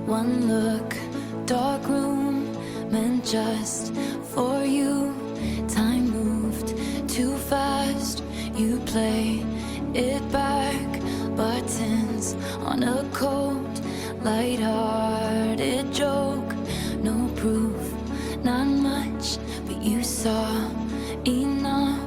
One look, dark room, meant just for you. Time moved too fast, you play it back. Buttons on a cold, light-hearted joke. No proof, not much, but you saw enough.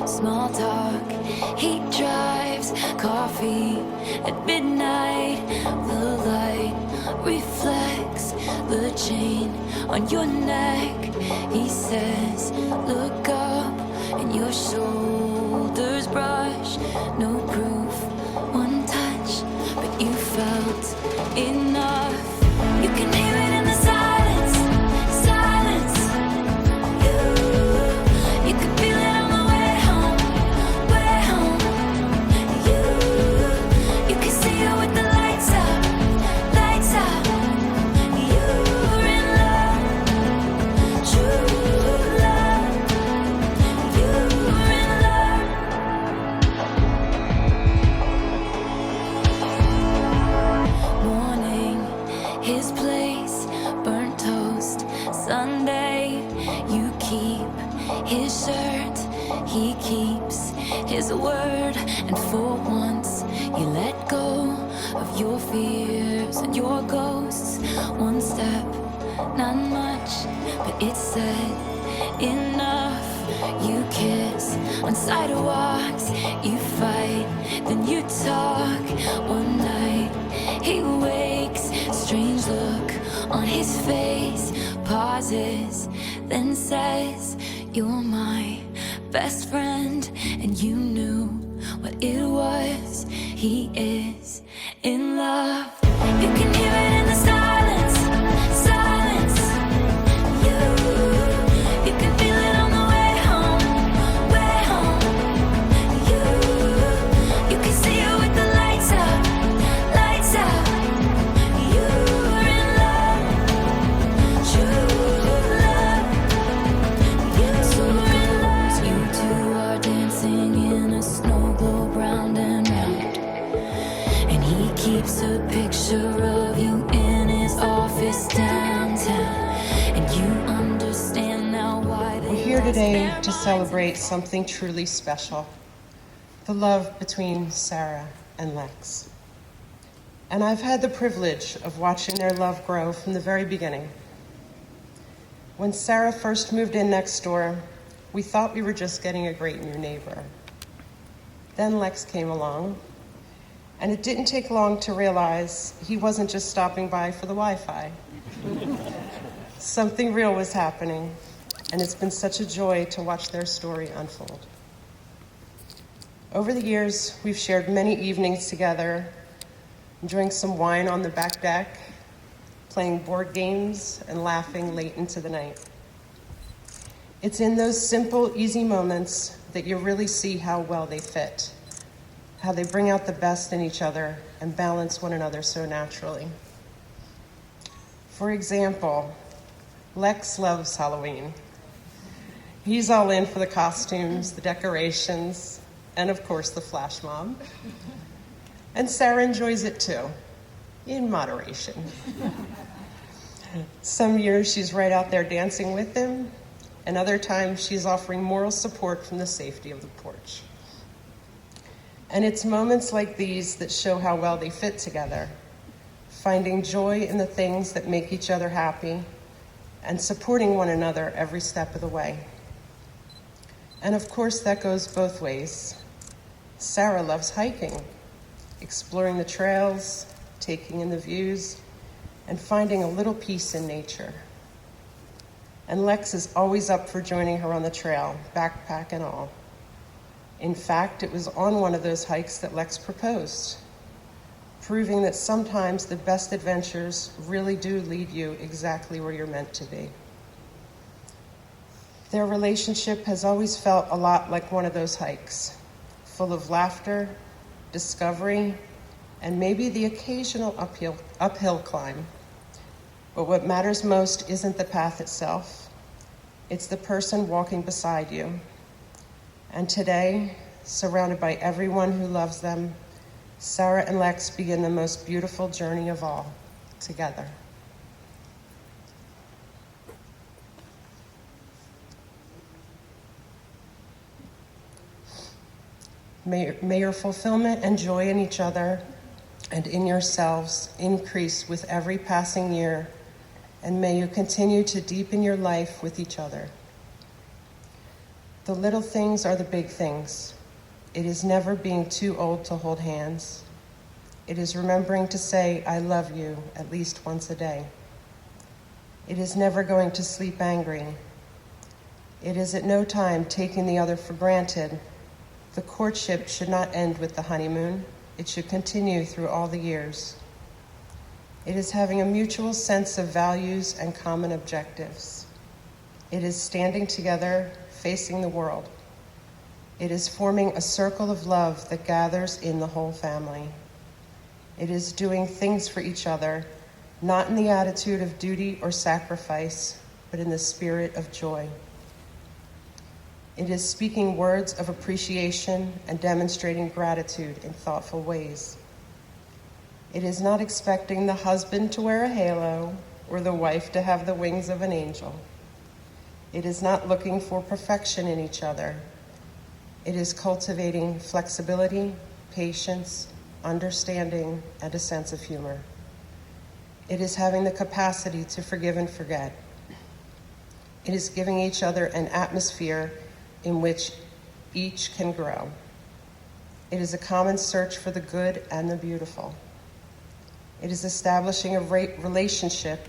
Small talk, he drives, coffee at midnight. The light reflects the chain on your neck. He says, look up, and your shoulders brush. No proof, one touch, but you felt enough. You can hear it in the silence, silence. You can feel it on the way home, way home. You can see it with the lights out, lights out. You're in love, true love. You're in love. Morning, his place, burnt toast. Sunday, you keep his shirt, he keeps his word. And for once, you let go of your fears and your ghosts. One step, not much, but it said enough. You kiss on sidewalks, you fight, then you talk. One night, he wakes, strange look on his face, pauses, then says, you're my best friend. And you knew what it was. He is in love. You can hear it in the silence, silence. You can feel it on the way home, way home. You can see it with the lights out, lights out. You're in love, true love. You're in love. You two are dancing in a snow globe round and round. And he keeps a picture of you in his office downtown. And you understand now why they We're here today to celebrate something truly special, the love between Sarah and Lex. And I've had the privilege of watching their love grow from the very beginning. When Sarah first moved in next door, we thought we were just getting a great new neighbor. Then Lex came along, and it didn't take long to realize he wasn't just stopping by for the Wi-Fi. Something real was happening, and it's been such a joy to watch their story unfold. Over the years, we've shared many evenings together, enjoying some wine on the back deck, playing board games, and laughing late into the night. It's in those simple, easy moments that you really see how well they fit, how they bring out the best in each other and balance one another so naturally. For example, Lex loves Halloween. He's all in for the costumes, the decorations, and of course the flash mob. And Sarah enjoys it too, in moderation. Some years she's right out there dancing with him, and other times she's offering moral support from the safety of the porch. And it's moments like these that show how well they fit together, finding joy in the things that make each other happy and supporting one another every step of the way. And of course, that goes both ways. Sarah loves hiking, exploring the trails, taking in the views, and finding a little peace in nature. And Lex is always up for joining her on the trail, backpack and all. In fact, it was on one of those hikes that Lex proposed, proving that sometimes the best adventures really do lead you exactly where you're meant to be. Their relationship has always felt a lot like one of those hikes, full of laughter, discovery, and maybe the occasional uphill climb. But what matters most isn't the path itself, it's the person walking beside you. And today, surrounded by everyone who loves them, Sarah and Lex begin the most beautiful journey of all, together. May your fulfillment and joy in each other and in yourselves increase with every passing year, and may you continue to deepen your life with each other. The little things are the big things. It is never being too old to hold hands. It is remembering to say, I love you, at least once a day. It is never going to sleep angry. It is at no time taking the other for granted. The courtship should not end with the honeymoon. It should continue through all the years. It is having a mutual sense of values and common objectives. It is standing together, facing the world. It is forming a circle of love that gathers in the whole family. It is doing things for each other, not in the attitude of duty or sacrifice, but in the spirit of joy. It is speaking words of appreciation and demonstrating gratitude in thoughtful ways. It is not expecting the husband to wear a halo or the wife to have the wings of an angel. It is not looking for perfection in each other. It is cultivating flexibility, patience, understanding, and a sense of humor. It is having the capacity to forgive and forget. It is giving each other an atmosphere in which each can grow. It is a common search for the good and the beautiful. It is establishing a relationship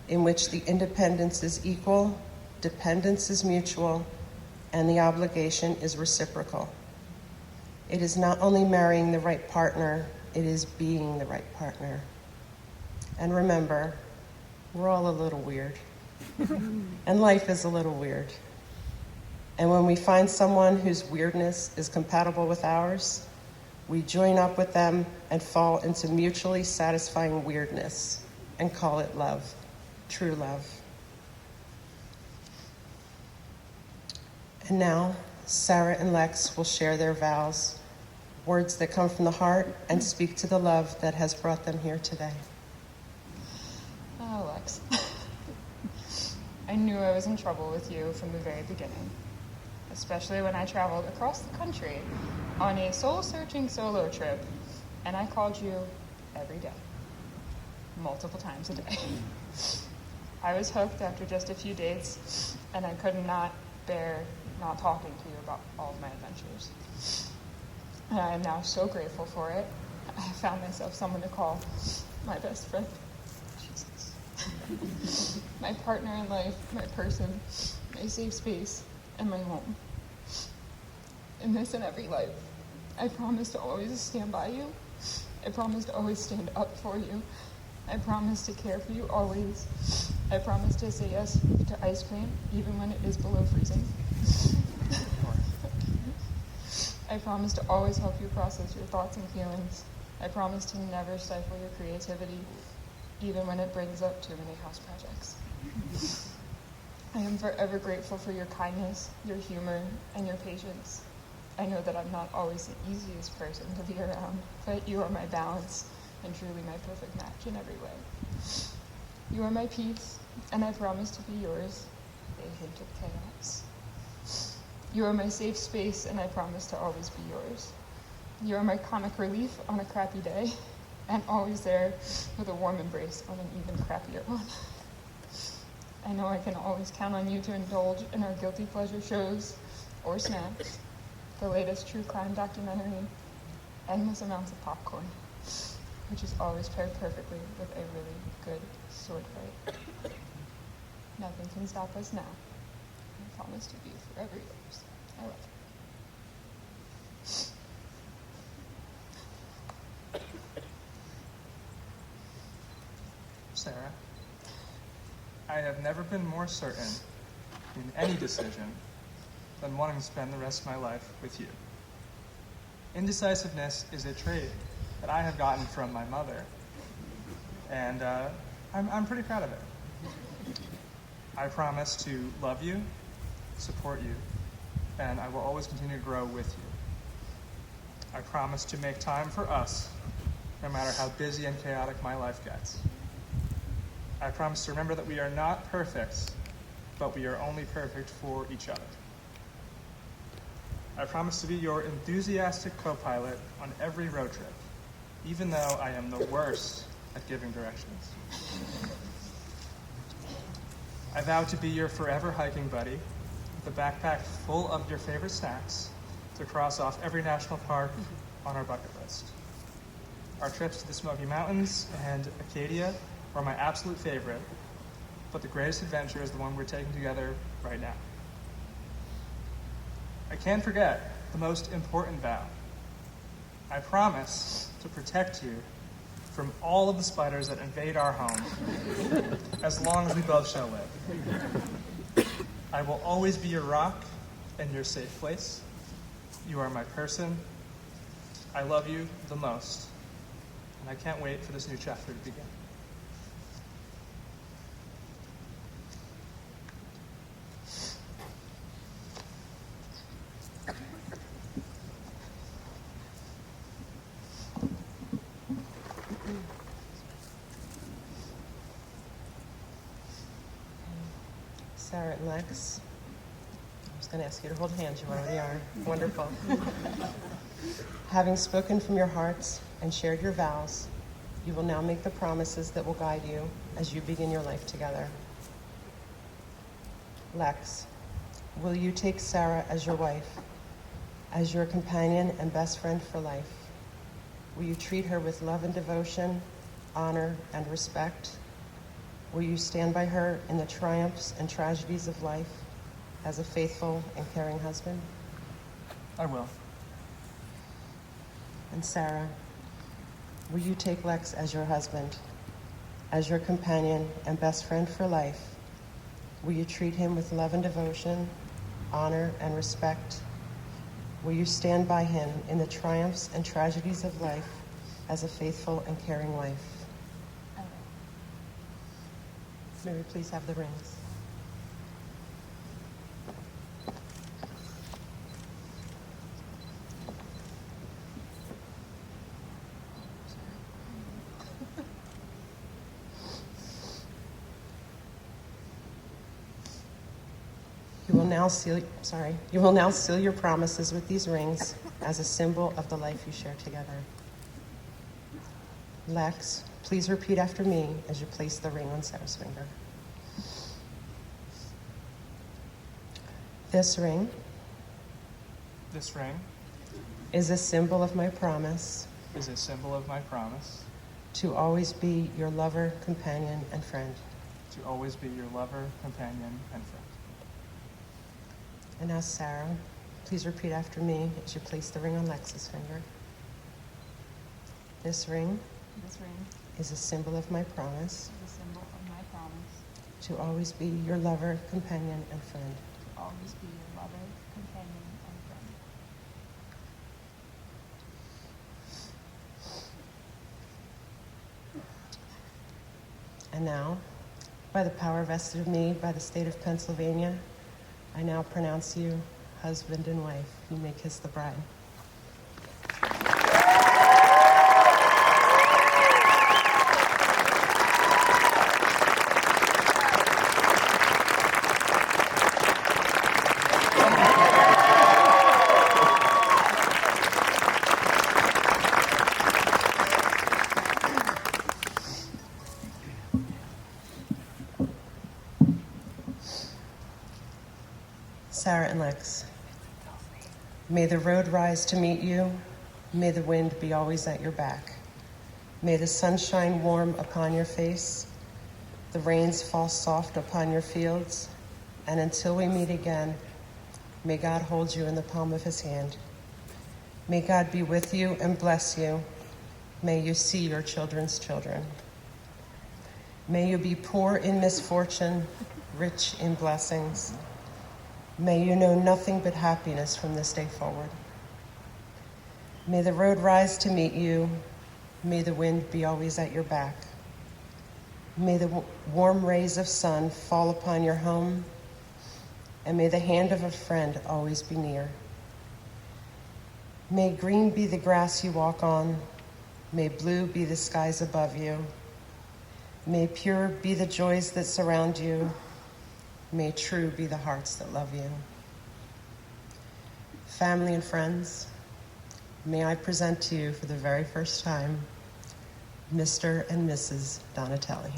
in which the independence is equal, dependence is mutual, and the obligation is reciprocal. It is not only marrying the right partner, it is being the right partner. And remember, we're all a little weird. And life is a little weird. And when we find someone whose weirdness is compatible with ours, we join up with them and fall into mutually satisfying weirdness and call it love, true love. And now, Sarah and Lex will share their vows, words that come from the heart and speak to the love that has brought them here today. Oh, Lex. I knew I was in trouble with you from the very beginning, especially when I traveled across the country on a soul-searching solo trip, and I called you every day, multiple times a day. I was hooked after just a few dates, and I could not bear not talking to you about all of my adventures. And I am now so grateful for it. I found myself someone to call my best friend. Jesus. My partner in life, my person, my safe space, and my home. In this and every life, I promise to always stand by you. I promise to always stand up for you. I promise to care for you always. I promise to say yes to ice cream, even when it is below freezing. I promise to always help you process your thoughts and feelings. I promise to never stifle your creativity, even when it brings up too many house projects. I am forever grateful for your kindness, your humor, and your patience. I know that I'm not always the easiest person to be around, but you are my balance and truly my perfect match in every way. You are my peace, and I promise to be yours, a hint of chaos. You are my safe space, and I promise to always be yours. You are my comic relief on a crappy day, and always there with a warm embrace on an even crappier one. I know I can always count on you to indulge in our guilty pleasure shows or snacks, the latest true crime documentary, endless amounts of popcorn, which is always paired perfectly with a really good sword fight. Nothing can stop us now. I promise to be forever yours. I love you. Sarah, I have never been more certain in any decision than wanting to spend the rest of my life with you. Indecisiveness is a trait that I have gotten from my mother, and I'm pretty proud of it. I promise to love you, support you, and I will always continue to grow with you. I promise to make time for us, no matter how busy and chaotic my life gets. I promise to remember that we are not perfect, but we are only perfect for each other. I promise to be your enthusiastic co-pilot on every road trip, even though I am the worst at giving directions. I vow to be your forever hiking buddy, with a backpack full of your favorite snacks to cross off every national park on our bucket list. Our trips to the Smoky Mountains and Acadia are my absolute favorite, but the greatest adventure is the one we're taking together right now. I can't forget the most important vow. I promise to protect you from all of the spiders that invade our home, as long as we both shall live. I will always be your rock and your safe place. You are my person. I love you the most, and I can't wait for this new chapter to begin. Sarah and Lex, I was going to ask you to hold hands. You already are. Wonderful. Having spoken from your hearts and shared your vows, you will now make the promises that will guide you as you begin your life together. Lex, will you take Sarah as your wife, as your companion and best friend for life? Will you treat her with love and devotion, honor and respect? Will you stand by her in the triumphs and tragedies of life as a faithful and caring husband? I will. And Sarah, will you take Lex as your husband, as your companion and best friend for life? Will you treat him with love and devotion, honor and respect? Will you stand by him in the triumphs and tragedies of life as a faithful and caring wife? May we please have the rings? You will now seal your promises with these rings as a symbol of the life you share together. Lex, please repeat after me as you place the ring on Sarah's finger. This ring This ring is a symbol of my promise is a symbol of my promise to always be your lover, companion, and friend. to always be your lover, companion, and friend. And now, Sarah, please repeat after me as you place the ring on Lex's finger. This ring This ring is a symbol of my promise is a symbol of my promise to always be your lover, companion, and friend. to always be your lover, companion, and friend. And now, by the power vested of me by the state of Pennsylvania, I now pronounce you husband and wife. You may kiss the bride. Sarah and Lex, may the road rise to meet you. May the wind be always at your back. May the sun shine warm upon your face, the rains fall soft upon your fields, and until we meet again, may God hold you in the palm of his hand. May God be with you and bless you. May you see your children's children. May you be poor in misfortune, rich in blessings. May you know nothing but happiness from this day forward. May the road rise to meet you. May the wind be always at your back. May the warm rays of sun fall upon your home, and may the hand of a friend always be near. May green be the grass you walk on. May blue be the skies above you. May pure be the joys that surround you. May true be the hearts that love you. family and friends, may I present to you for the very first time, Mr. and Mrs. Donatelli.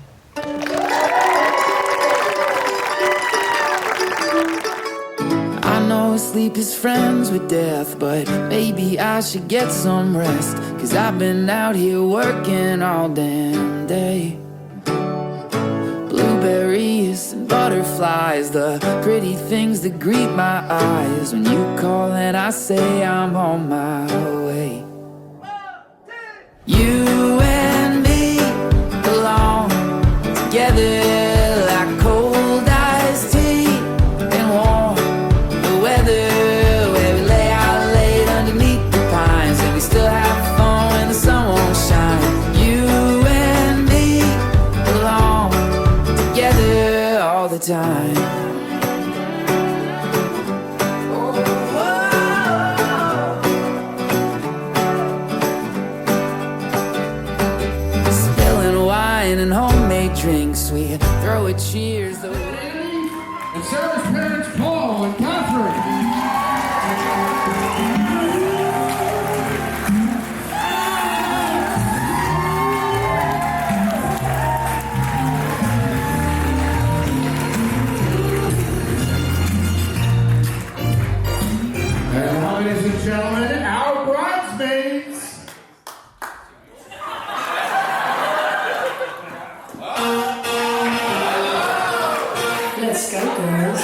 I know sleep is friends with death, but maybe I should get some rest, 'cause I've been out here working all damn day. Blueberries and butterflies, the pretty things that greet my eyes when you call and I say I'm on my way. You and me belong together like cold iced tea and warm weather, where we lay out late underneath the pines and we still have fun when the sun won't shine. You and me belong together all the time. Spilling wine and homemade drinks, we throw a cheers. And Sarah's parents, Paul and Catherine. And ladies and gentlemen, our bridesmaids. Let's go, girls.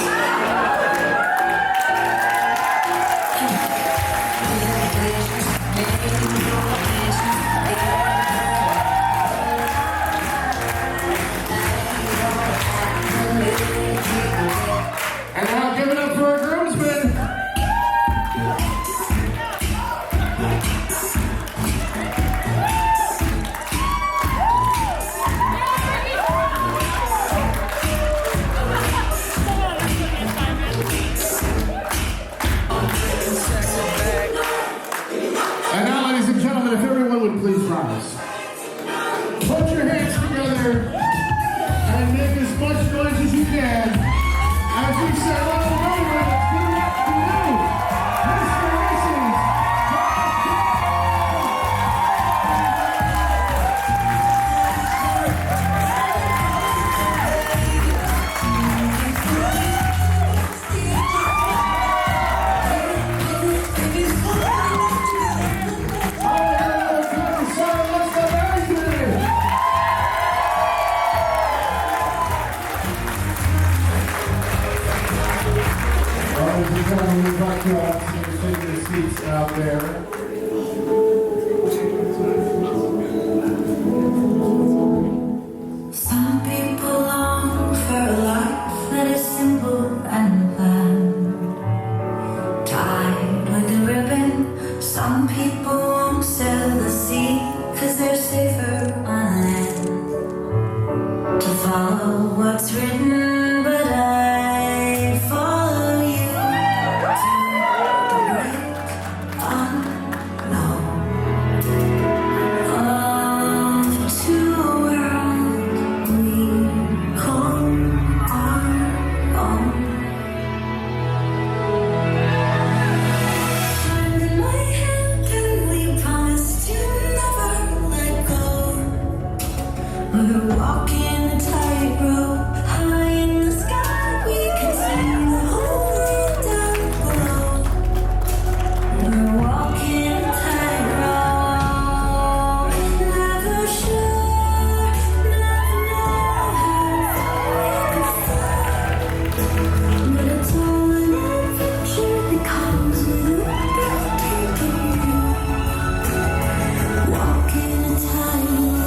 And now give it up for our groomsmen. And now, ladies and gentlemen, if everyone would please rise. Put your hands together and make as much noise as you can as we say, "Let's go, let's give it up to you, Mr. and Mrs. We'd like you all to take your seats out there. Some people long for a life that is simple and planned, tied with a ribbon. Some people won't sail the sea 'cause they're safer on land. To follow what's written, but I follow you to the great unknown. Off to a world we call our own. Hand in my hand, and we promise to never let go. We're walking a tightrope, high in the sky. We can see the whole world down below. We're walking a tightrope, never sure, never know how far we can fly. But it's all an adventure that comes with a breathtaking view. Walking a tightrope.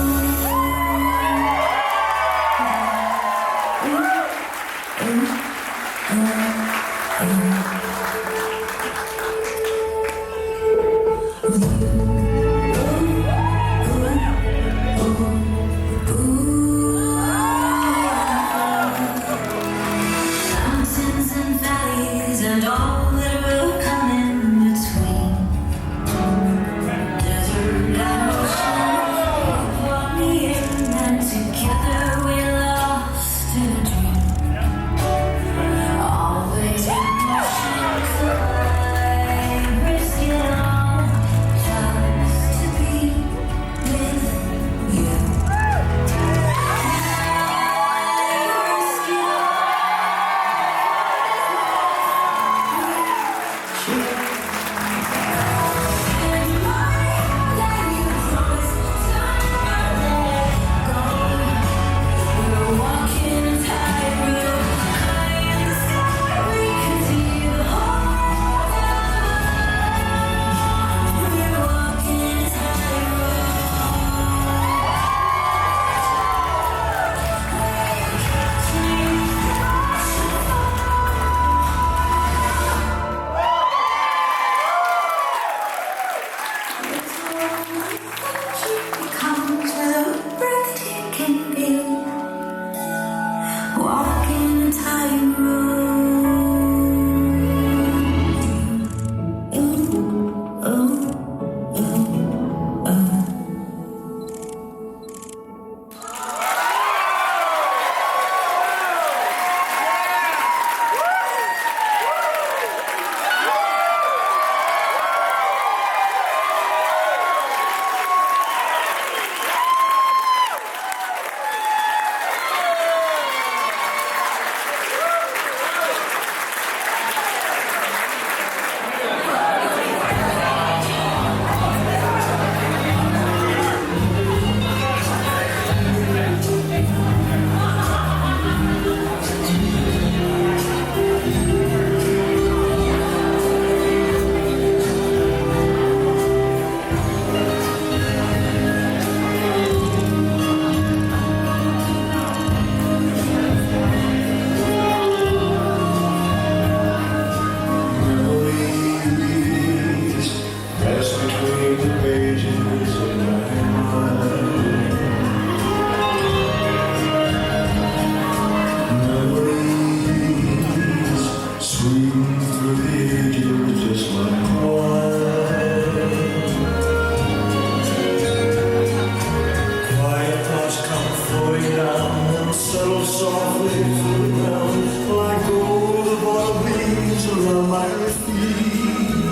softly to the ground like gold upon leaves around my feet.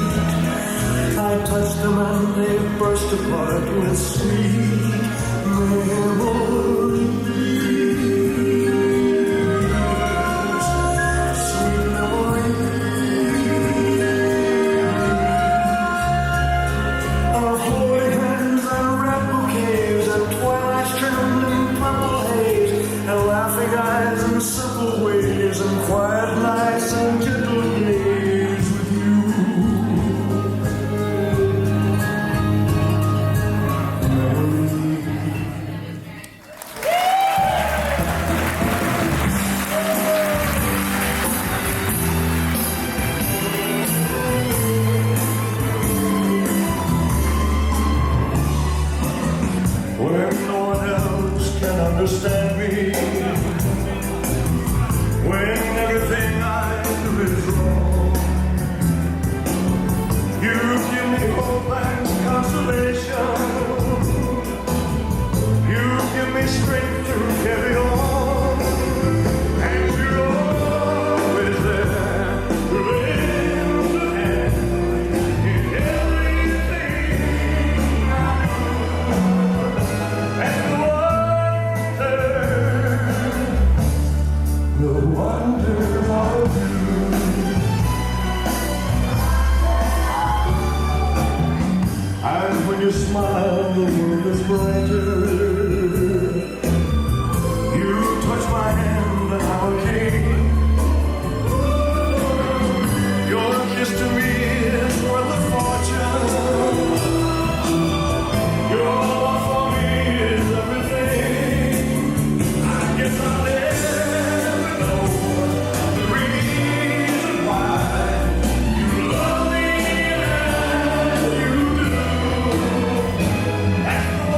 I touched them and they burst apart with sweet memories. Sweet memories of holy hands and red bouquets and twilight's trembling purple haze and laughing eyes and simple ways and quiet nights and gentle days with you. When no one else can understand me, when everything I do is wrong, you give me hope and consolation. You give me strength to carry on, and you're always there to lend a hand in everything I do. And the wonder of you. And when you smile, the world is brighter. You touch my hand and I'm a king. Your kiss to me is worth a fortune. Your love for me is everything. I guess I'll never know the reason why you love me as you do. That's the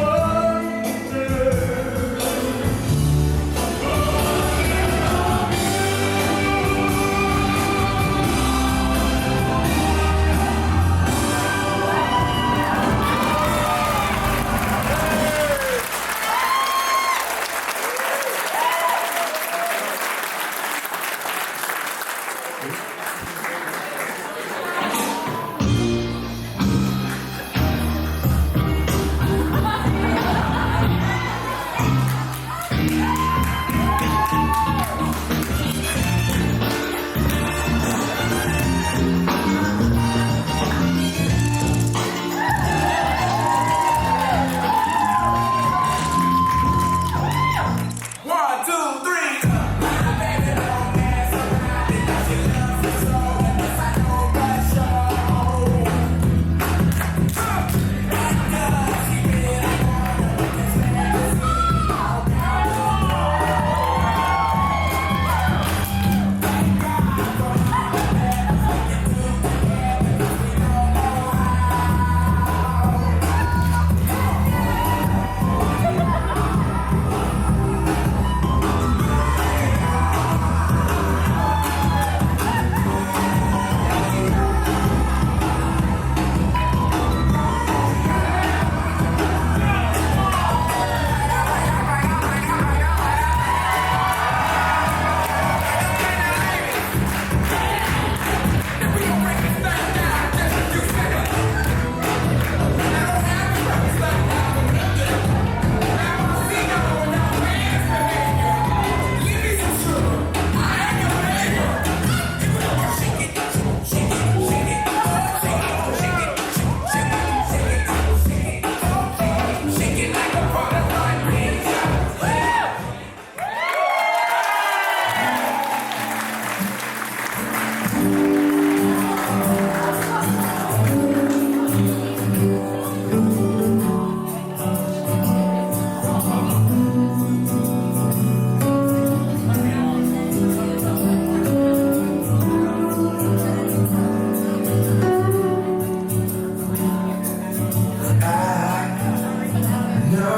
wonder.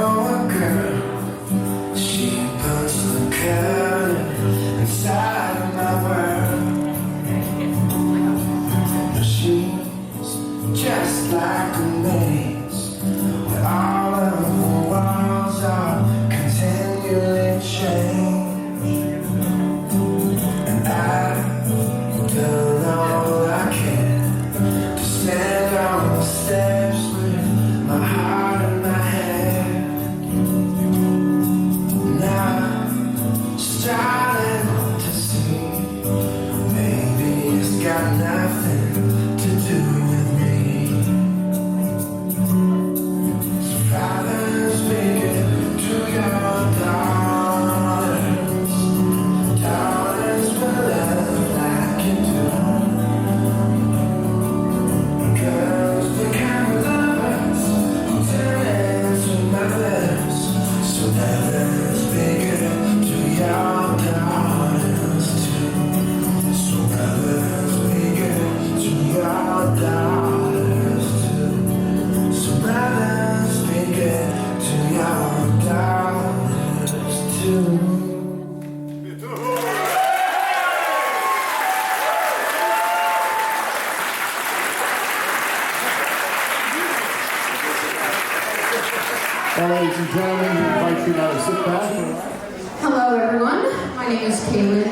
Well, ladies and gentlemen, we invite you now to sit back. Hello, everyone. My name is Caitlin,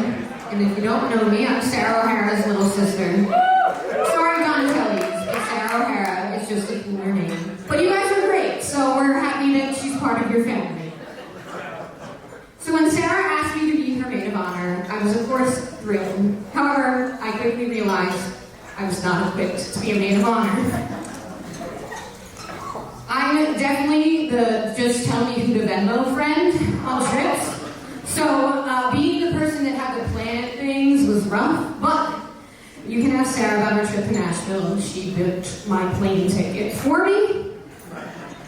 and if you don't know me, I'm Sarah O'Hara's little sister. Sorry, Donatelli's, but Sarah O'Hara is just a cooler name. But you guys are great, so we're happy that she's part of your family. So when Sarah asked me to be her maid of honor, I was of course thrilled. However, I quickly realized I was not equipped to be a maid of honor. I'm definitely the just tell me who to Venmo friend on trips. So being the person that had to plan things was rough, but you can ask Sarah about her trip to Nashville. She booked my plane ticket for me.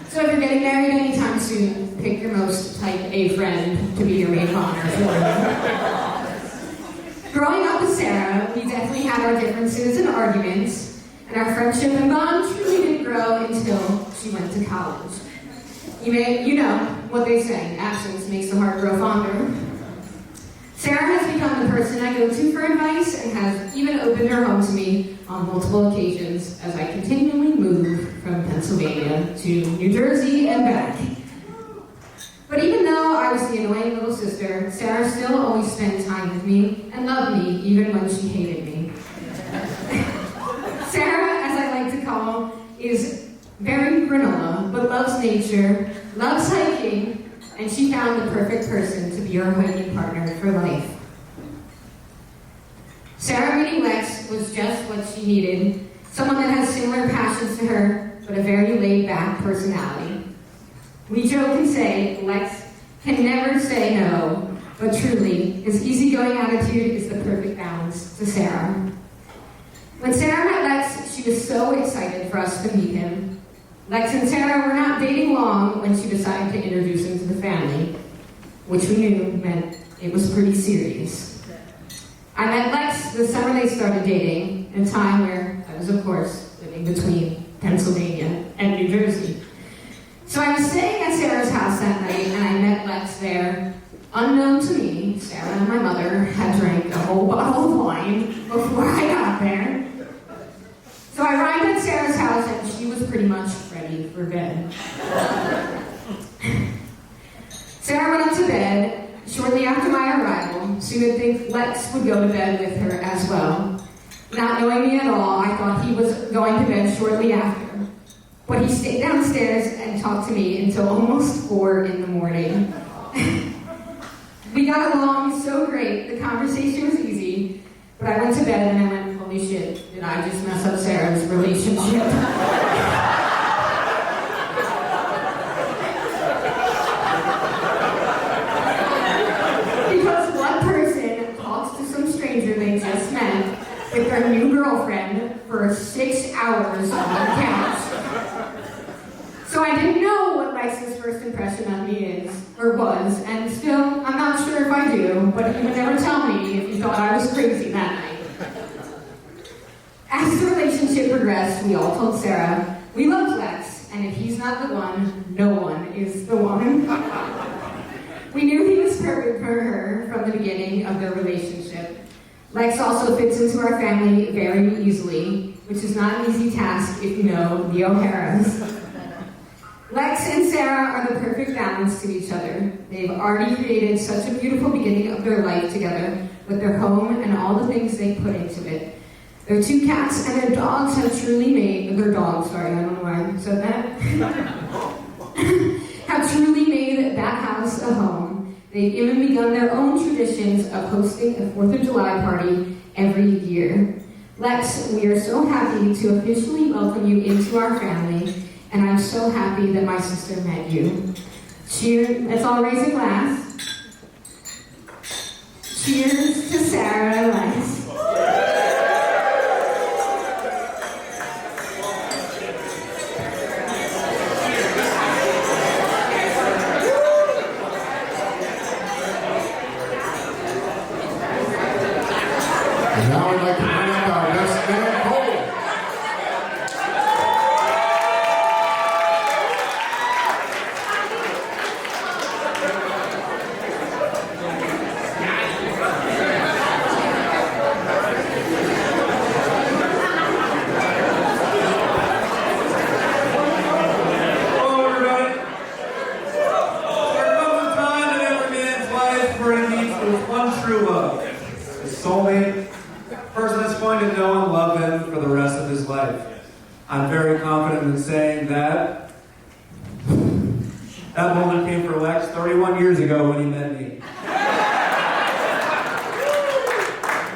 So if you're getting married anytime soon, pick your most type A friend to be your maid of honor for you. Growing up with Sarah, we definitely had our differences and arguments, and our friendship and bond truly didn't grow until she went to college. You know what they say, absence makes the heart grow fonder. Sarah has become the person I go to for advice and has even opened her home to me on multiple occasions as I continually move from Pennsylvania to New Jersey and back. But even though I was the annoying little sister, Sarah still always spent time with me and loved me even when she hated me. Sarah, as I like to call, is very granola, but loves nature, loves hiking, and she found the perfect person to be her hiking partner for life. Sarah meeting Lex was just what she needed, someone that has similar passions to her, but a very laid-back personality. We joke and say Lex can never say no, but truly, his easygoing attitude is the perfect balance to Sarah. When Sarah met Lex, she was so excited for us to meet him. Lex and Sarah were not dating long when she decided to introduce him to the family, which we knew meant it was pretty serious. I met Lex the summer they started dating, in a time where I was, of course, living between Pennsylvania and New Jersey. So I was staying at Sarah's house that night, and I met Lex there. Unknown to me, Sarah and my mother had drank a whole bottle of wine before I got there. So I arrived at Sarah's house, and she was pretty much ready for bed. Sarah went up to bed shortly after my arrival, so you would think Lex would go to bed with her as well. Not knowing me at all, I thought he was going to bed shortly after. But he stayed downstairs and talked to me until almost 4 in the morning. We got along so great, the conversation was easy, but I went to bed and I went, holy shit, did I just mess up Sarah's relationship? Because one person talks to some stranger they just met with their new girlfriend for 6 hours on the couch. So I didn't know what Lex's first impression of me is, or was, and still, I'm not sure if I do, but he would never tell me if he thought I was crazy that night. As the relationship progressed, we all told Sarah, we loved Lex, and if he's not the one, no one is the one. We knew he was perfect for her from the beginning of their relationship. Lex also fits into our family very easily, which is not an easy task if you know the O'Haras. Lex and Sarah are the perfect balance to each other. They've already created such a beautiful beginning of their life together with their home and all the things they put into it. Their 2 cats and their dogs have truly made, their dogs, sorry, I don't know why I said that, have truly made that house a home. They've even begun their own traditions of hosting a 4th of July party every year. Lex, we are so happy to officially welcome you into our family, and I'm so happy that my sister met you. Cheers, let's all raise a glass. Cheers to Sarah and Lex. And now I'd like to bring up our best man, Cole. soulmate, a person that's going to know and love him for the rest of his life. I'm very confident in saying that that moment came for Lex 31 years ago when he met me.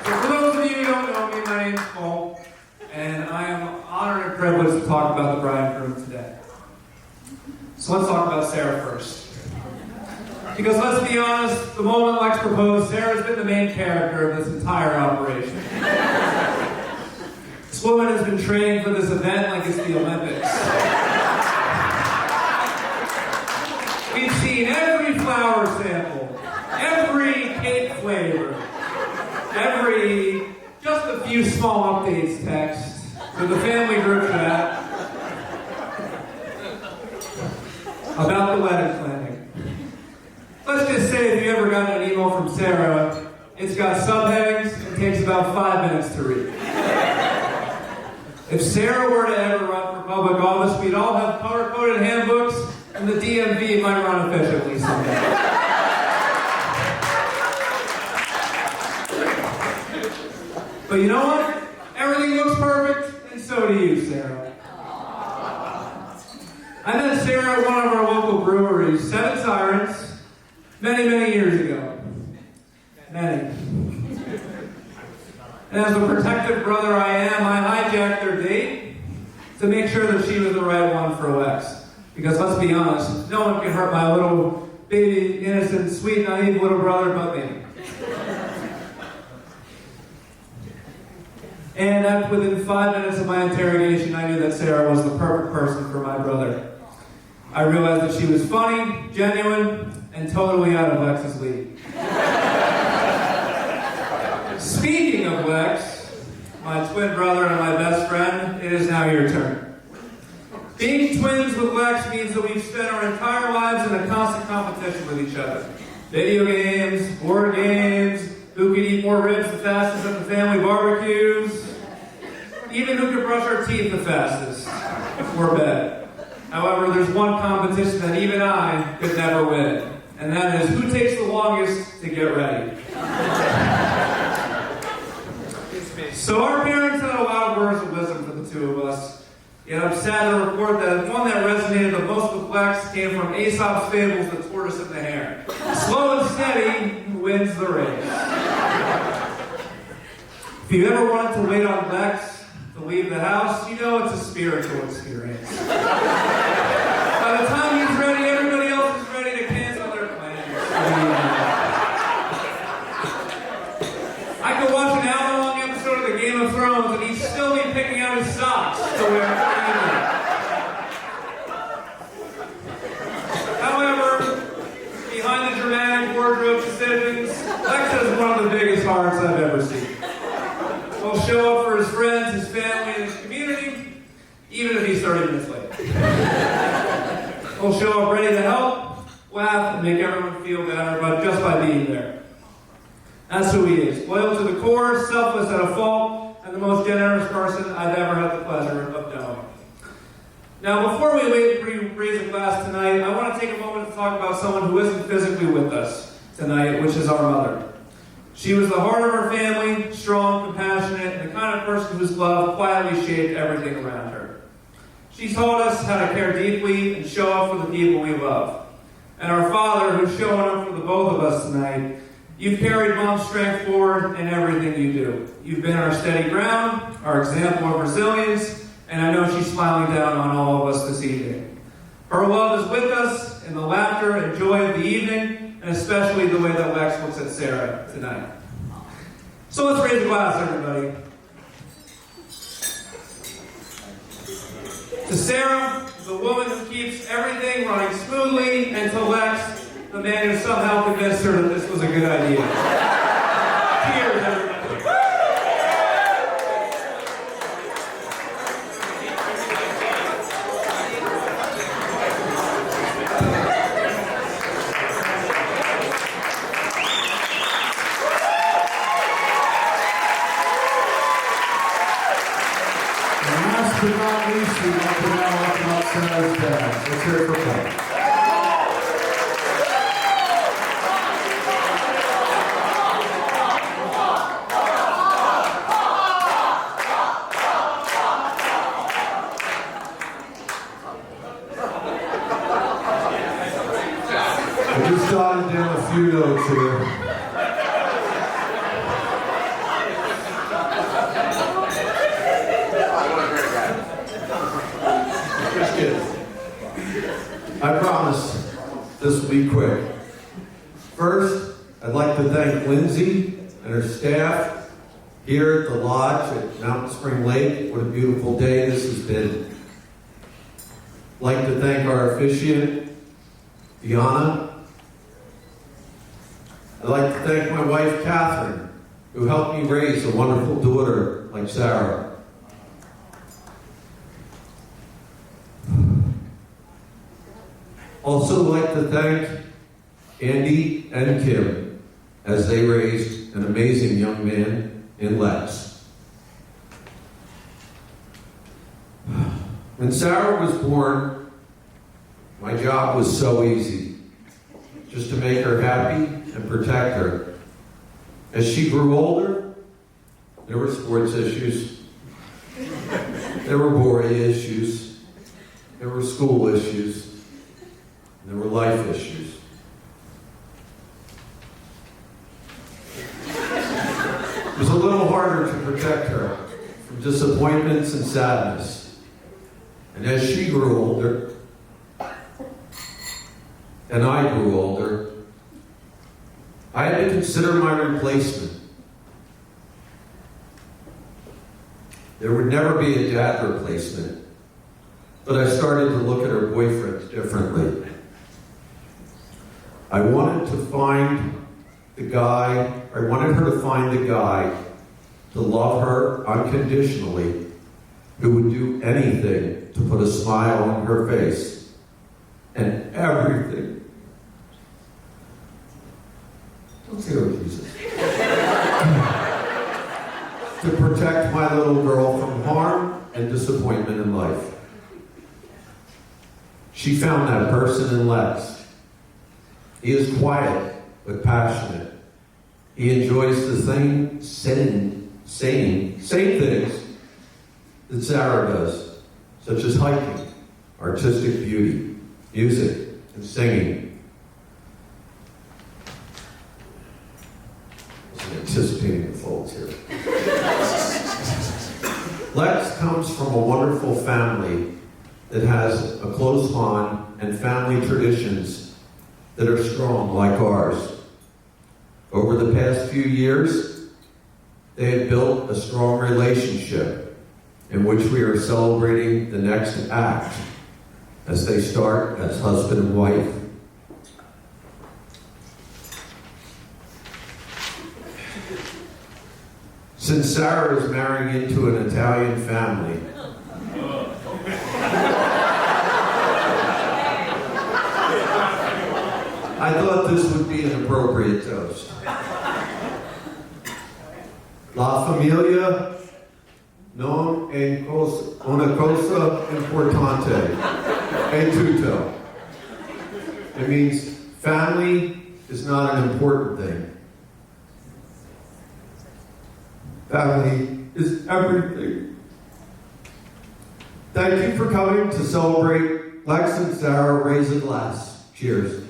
So for those of you who don't know me, my name's Cole, and I am honored and privileged to talk about the bride and groom today. So let's talk about Sarah first. Because let's be honest, the moment Lex proposed, Sarah's been the main character of this entire operation. This woman has been training for this event like it's the Olympics. We've seen every flower sample, every cake flavor, just a few small updates text to the family group chat about the wedding planning. Let's just say if you ever got an email from Sarah, it's got subheadings and takes about 5 minutes to read. If Sarah were to ever run for public office, we'd all have color-coded handbooks, and the DMV might run efficiently someday. But you know what? Everything looks perfect, and so do you, Sarah. I met Sarah at one of our local breweries, Seven Sirens, many, many years ago. Many. And as the protective brother I am, I hijacked their date to make sure that she was the right one for Lex. Because let's be honest, no one can hurt my little baby, innocent, sweet, naive little brother but me. And within 5 minutes of my interrogation, I knew that Sarah was the perfect person for my brother. I realized that she was funny, genuine, and totally out of Lex's league. Speaking of Lex, my twin brother and my best friend, it is now your turn. Being twins with Lex means that we've spent our entire lives in a constant competition with each other. Video games, board games, who could eat more ribs the fastest at the family barbecues, even who could brush our teeth the fastest before bed. However, there's one competition that even I could never win, and that is who takes the longest to get ready. So our parents had a lot of words of wisdom for the two of us, yet I'm sad to report that one that resonated the most with Lex came from Aesop's fables, The Tortoise and the Hare. Slow and steady wins the race. If you ever wanted to wait on Lex to leave the house, you know it's a spiritual experience. By the time he's ready, everybody else is ready to cancel their plans. I could watch an hour-long episode of the Game of Thrones and he'd still be picking out his socks to wear for dinner. However, behind the dramatic wardrobe decisions, Lex has one of the biggest hearts I've ever seen. He'll show up for his friends, his family, and his community, even if he's 30 minutes late. He'll show up ready to help, laugh, and make everyone feel better, but just by being there. That's who he is. Loyal to the core, selfless at a fault, and the most generous person I've ever had the pleasure of knowing. Now, before we raise a glass tonight, I want to take a moment to talk about someone who isn't physically with us tonight, which is our mother. She was the heart of our family, strong, compassionate, and the kind of person whose love quietly shaped everything around her. She taught us how to care deeply and show up for the people we love. And our father, who's showing up for the both of us tonight, you've carried Mom's strength forward in everything you do. You've been our steady ground, our example of resilience, and I know she's smiling down on all of us this evening. Her love is with us in the laughter and joy of the evening, and especially the way that Lex looks at Sarah tonight. So let's raise a glass, everybody. To Sarah, the woman who keeps everything running smoothly, and to Lex, the man who somehow convinced her that this was a good idea. Cheers, everybody. Last but not least, we'd like to now welcome up Sarah's dad. Let's hear it for Paul. I just jotted down a few notes here. Just kidding. I promise this will be quick. First, I'd like to thank Lindsay and her staff here at the lodge at Mountain Spring Lake. What a beautiful day this has been. I'd like to thank our officiant, Deanna. I'd like to thank my wife, Catherine, who helped me raise a wonderful daughter like Sarah. Also like to thank Andy and Kim as they raised an amazing young man in Lex. When Sarah was born, my job was so easy, just to make her happy and protect her. As she grew older, there were sports issues, there were boy issues, there were school issues, and there were life issues. It was a little harder to protect her from disappointments and sadness. And as she grew older, and I grew older, I had to consider my replacement. There would never be a dad replacement, but I started to look at her boyfriend differently. I wanted her to find the guy to love her unconditionally, who would do anything to put a smile on her face, and everything. Don't say oh, Jesus. To protect my little girl from harm and disappointment in life. She found that person in Lex. He is quiet but passionate. He enjoys the same things that Sarah does, such as hiking, artistic beauty, music, and singing. I'm anticipating the folds here. Lex comes from a wonderful family that has a close bond and family traditions that are strong like ours. Over the past few years, they have built a strong relationship in which we are celebrating the next act as they start as husband and wife. Since Sarah is marrying into an Italian family, I thought this would be an appropriate toast. La familia non è una cosa importante, è tutto. It means family is not an important thing. Family is everything. Thank you for coming to celebrate Lex and Sarah Raise a Glass. Cheers.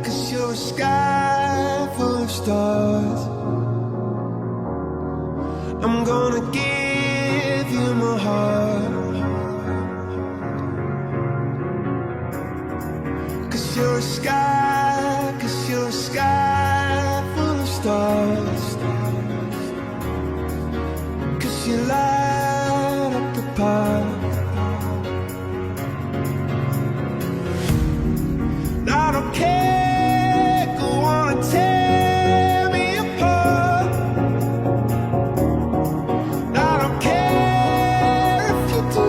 Cause you're a sky full of stars. I'm gonna give you my heart. Cause you're a sky full of stars. Cause you light up the path. I don't care, go on and tear me apart. I don't care if you do.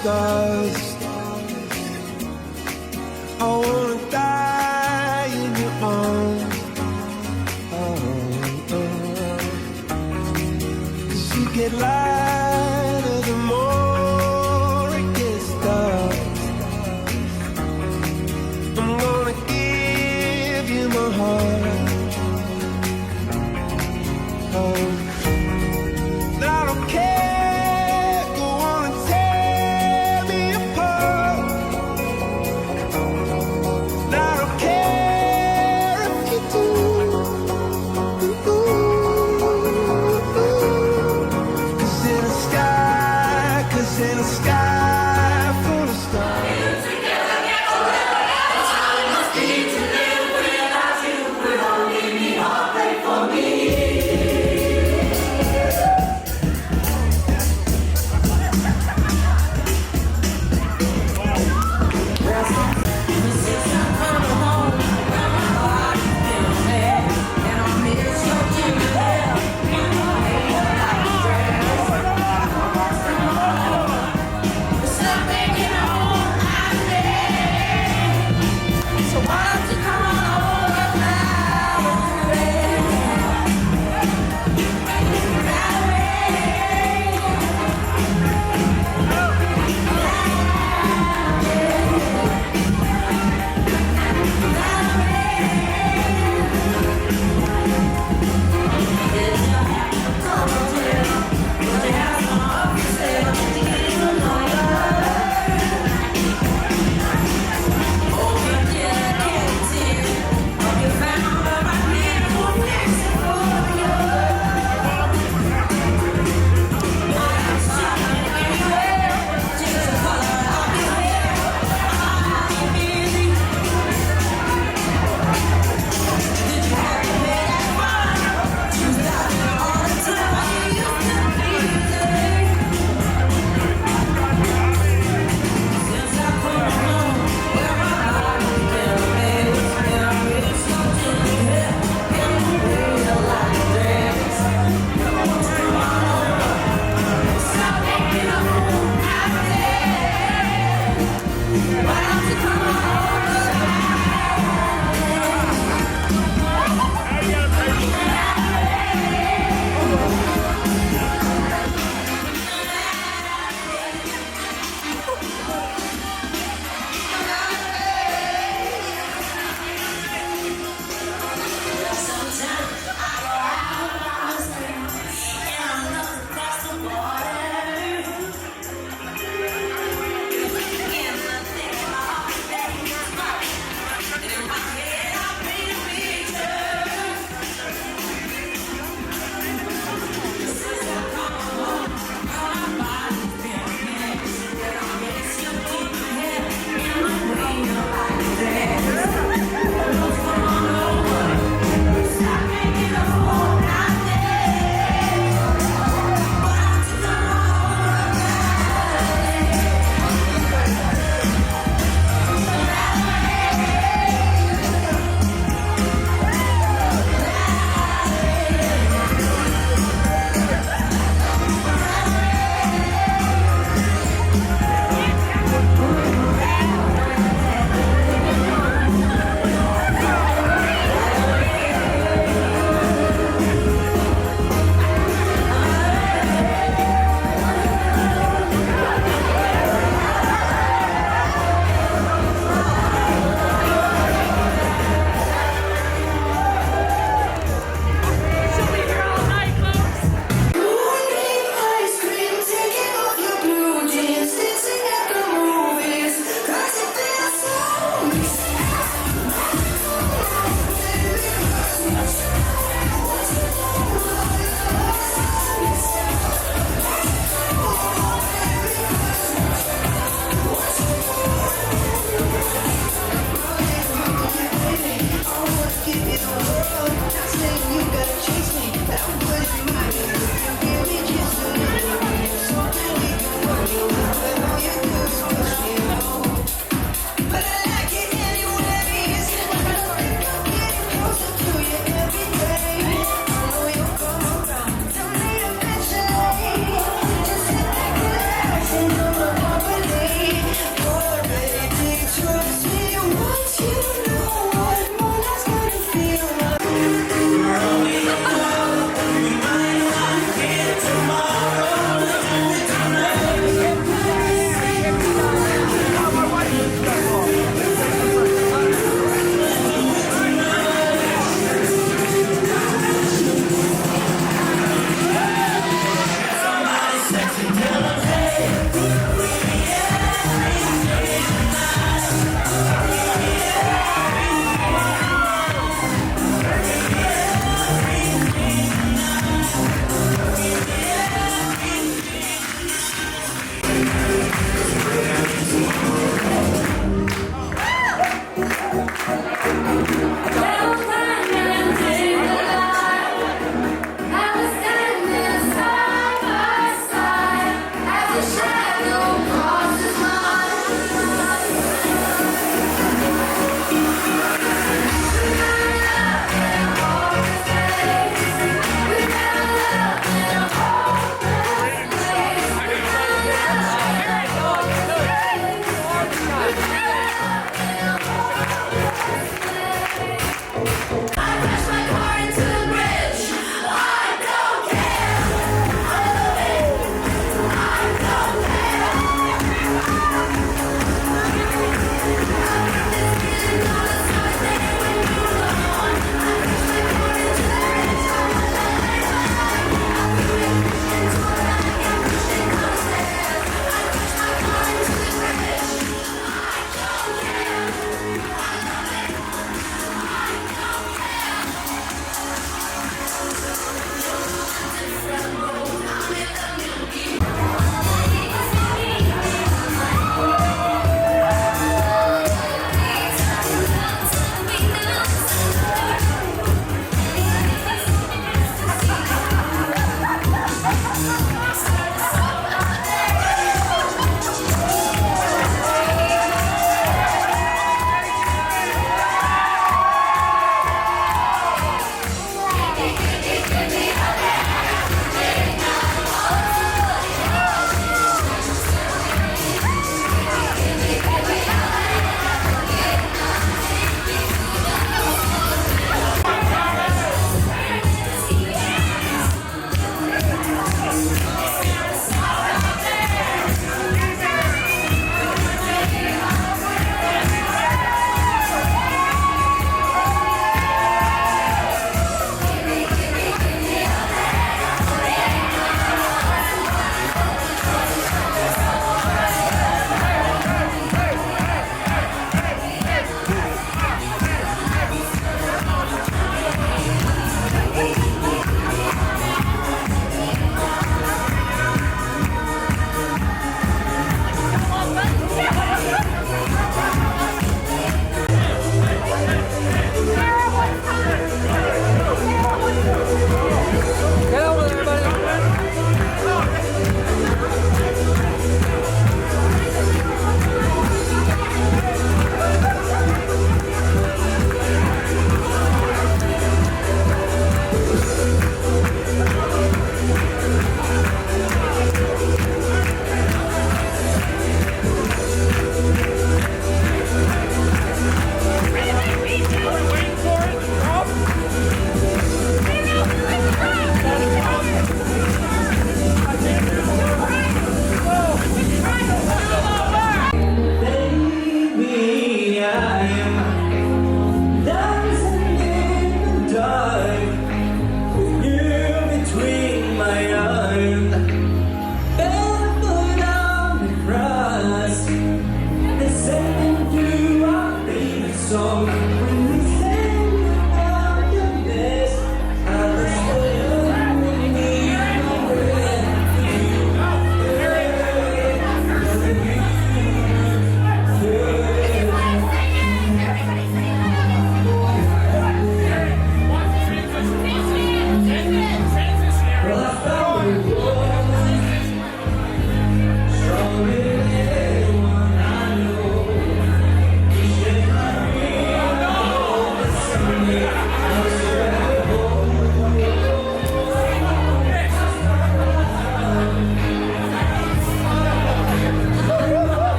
stars. I wanna die in your arms. Cause you get lighter the more it gets dark. I'm gonna give you my heart. I don't care, go on and tear me apart. I don't care if you do. Cause in a sky full of stars.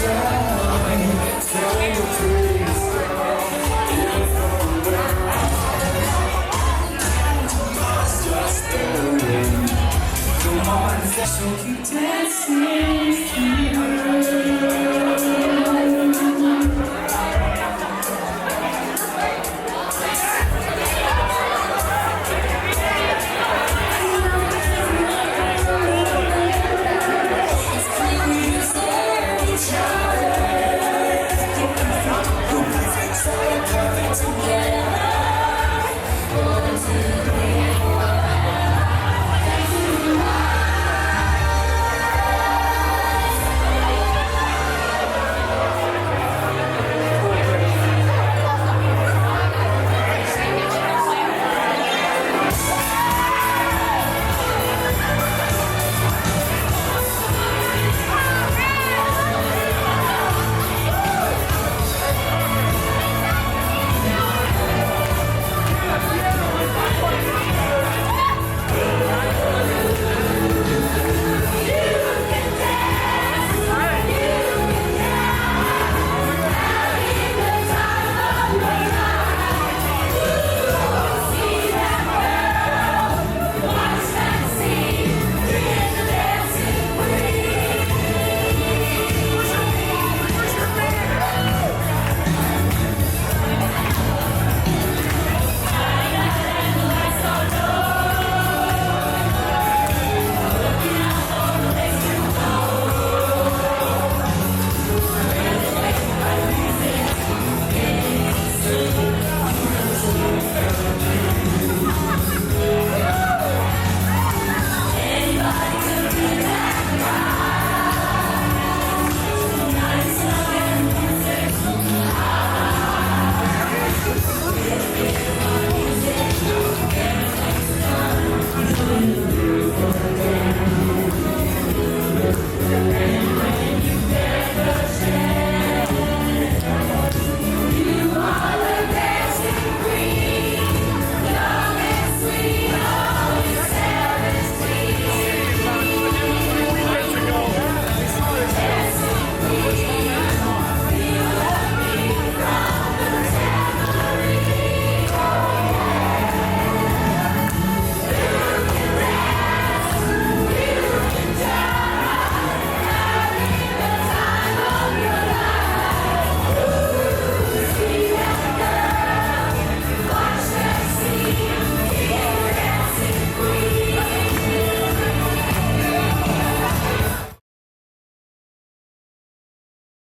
side.